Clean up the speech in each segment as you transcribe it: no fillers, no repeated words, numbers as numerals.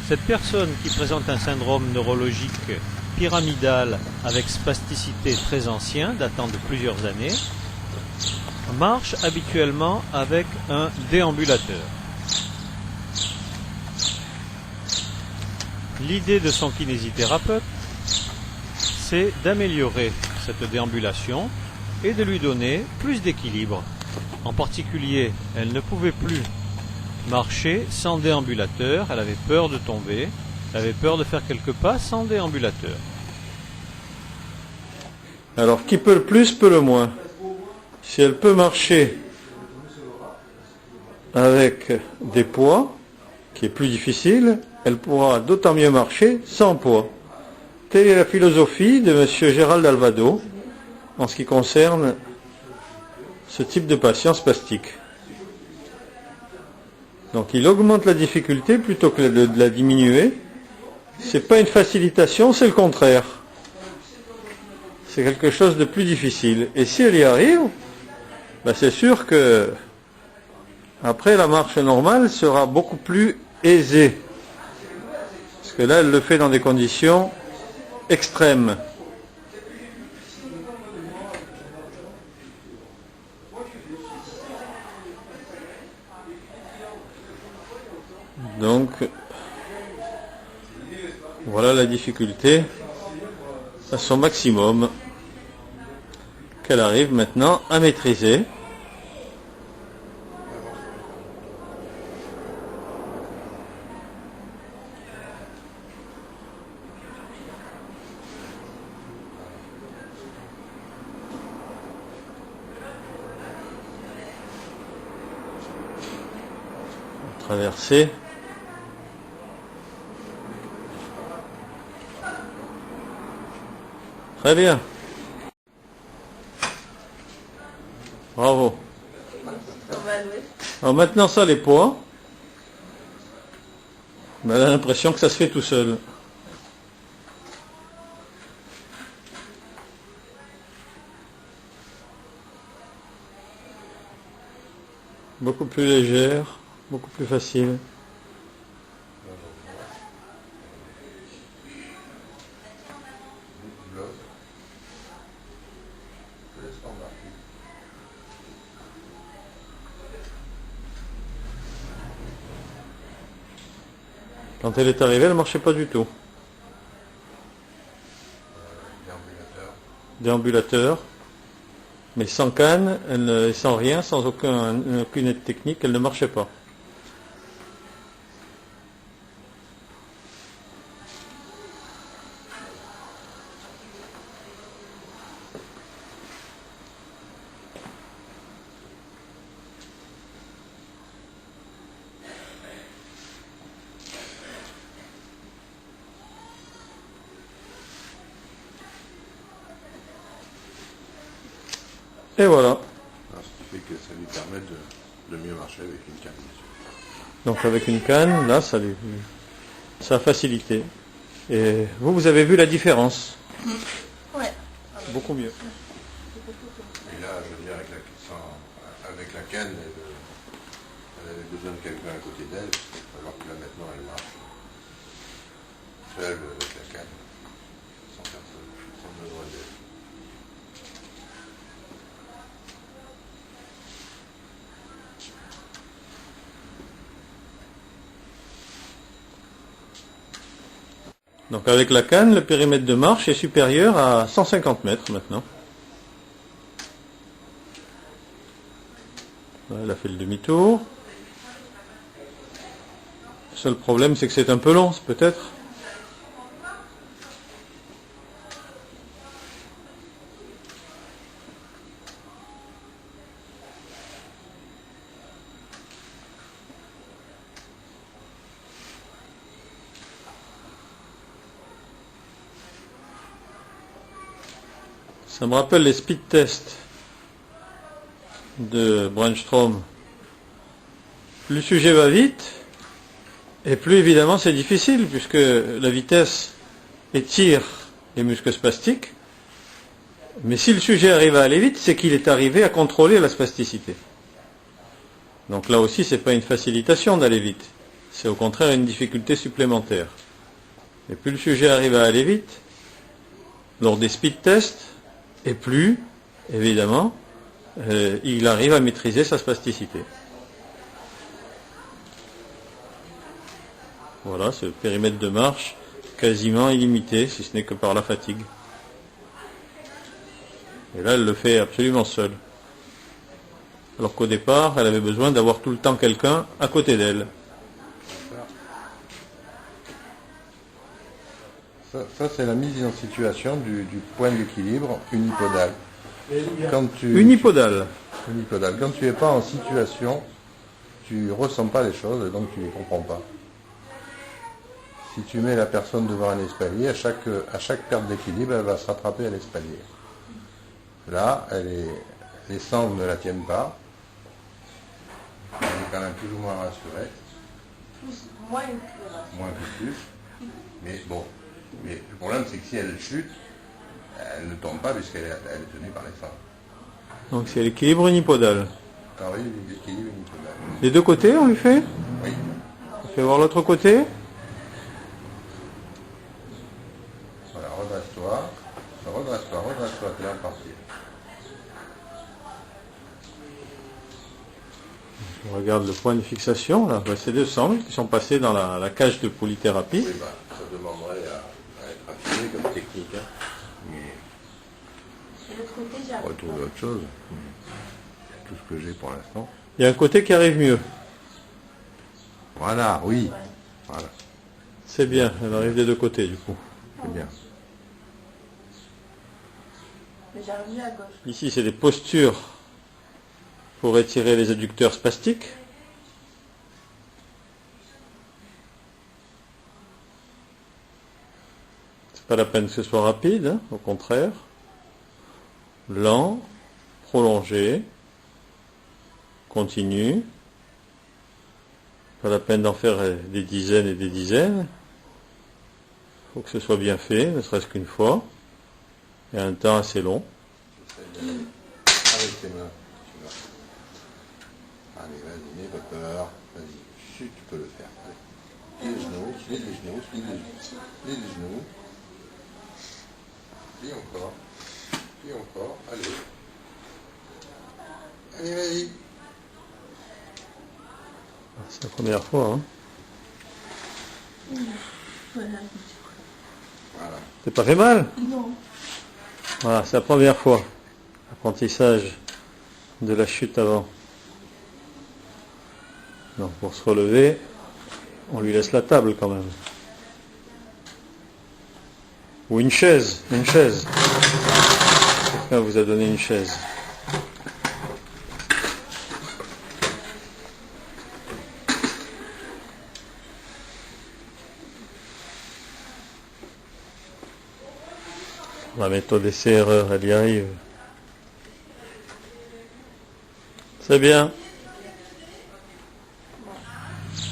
Cette personne qui présente un syndrome neurologique pyramidal avec spasticité très ancien, datant de plusieurs années, marche habituellement avec un déambulateur. L'idée de son kinésithérapeute, c'est d'améliorer cette déambulation et de lui donner plus d'équilibre. En particulier, elle ne pouvait plus marcher sans déambulateur, elle avait peur de tomber, elle avait peur de faire quelques pas sans déambulateur. Alors, qui peut le plus, peut le moins. Si elle peut marcher avec des poids, qui est plus difficile, elle pourra d'autant mieux marcher sans poids. Telle est la philosophie de M. Gérald Alvado en ce qui concerne ce type de patient spastique. Donc il augmente la difficulté plutôt que de la diminuer. C'est pas une facilitation, c'est le contraire. C'est quelque chose de plus difficile. Et si elle y arrive, ben c'est sûr que après la marche normale sera beaucoup plus aisée. Parce que là, elle le fait dans des conditions extrêmes. Donc, voilà la difficulté à son maximum qu'elle arrive maintenant à maîtriser. Traverser. Très bien. Bravo. Alors maintenant ça, les poids, ben, elle a l'impression que ça se fait tout seul. Beaucoup plus légère, beaucoup plus facile. Quand elle est arrivée, elle ne marchait pas du tout. Déambulateur. Mais sans canne, sans rien, sans aucune aide technique, elle ne marchait pas. Et voilà. Ce qui fait que ça lui permet de mieux marcher avec une canne. Donc avec une canne, là, ça a facilité. Et vous avez vu la différence? Ouais. Beaucoup mieux. Et là, je veux dire, avec la canne, elle avait besoin de quelqu'un à côté d'elle, alors que là, maintenant, elle marche seule avec la canne, sans personne, sans besoin d'aide. Donc avec la canne, le périmètre de marche est supérieur à 150 mètres maintenant. Elle a fait le demi-tour. Le seul problème, c'est que c'est un peu long, peut-être. Ça me rappelle les speed tests de Brandstrom. Plus le sujet va vite, et plus évidemment c'est difficile, puisque la vitesse étire les muscles spastiques. Mais si le sujet arrive à aller vite, c'est qu'il est arrivé à contrôler la spasticité. Donc là aussi, c'est pas une facilitation d'aller vite. c'est au contraire une difficulté supplémentaire. Et plus le sujet arrive à aller vite, lors des speed tests, et plus, évidemment, il arrive à maîtriser sa spasticité. Voilà, ce périmètre de marche quasiment illimité, si ce n'est que par la fatigue. Et là, elle le fait absolument seule. Alors qu'au départ, elle avait besoin d'avoir tout le temps quelqu'un à côté d'elle. Ça c'est la mise en situation du point d'équilibre unipodal. Unipodal. Unipodal. Quand tu n'es pas en situation, tu ne ressens pas les choses et donc tu ne les comprends pas. Si tu mets la personne devant un espalier, à chaque perte d'équilibre, elle va se rattraper à l'espalier. Là, les sangles ne la tiennent pas. Elle est quand même plus ou moins rassurée. Moins que Moins que plus. Mais bon. Mais le problème, c'est que si elle chute, elle ne tombe pas puisqu'elle est tenue par les sangles. Donc c'est l'équilibre unipodal. Ah oui, l'équilibre unipodal. Les deux côtés, on lui fait? Oui. On fait voir l'autre côté. Voilà, redresse-toi, t'es en partie. On regarde le point de fixation. Là. Ben, c'est deux sangles qui sont passées dans la cage de polythérapie. Oui, ça demanderait à être affiné comme technique. Hein. Mais de l'autre côté, j'ai on va trouver autre chose. C'est tout ce que j'ai pour l'instant. Il y a un côté qui arrive mieux. Voilà, oui. Voilà, C'est bien, elle arrive des deux côtés du coup. c'est bien. Mais j'arrive mieux à gauche. Ici, c'est des postures pour étirer les adducteurs spastiques. C'est pas la peine que ce soit rapide, hein, au contraire. Lent, prolongé, continu. Pas la peine d'en faire des dizaines et des dizaines. Il faut que ce soit bien fait, ne serait-ce qu'une fois, et un temps assez long. Avec tes mains. Allez, vas-y, n'aie pas peur. Vas-y, chut, tu peux le faire. Allez. Les genoux, suis les genoux, suis les genoux. Les genoux. Puis encore. Puis encore. Allez. Allez, vas-y. C'est la première fois, hein. Voilà. Voilà. C'est pas fait mal. Non. Voilà, c'est la première fois. Apprentissage de la chute avant. Donc pour se relever, on lui laisse la table quand même. Ou une chaise, une chaise. Quelqu'un vous a donné une chaise. La méthode essai-erreur, elle y arrive. C'est bien.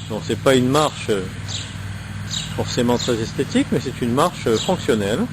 Donc c'est pas une marche forcément très esthétique, mais c'est une marche fonctionnelle.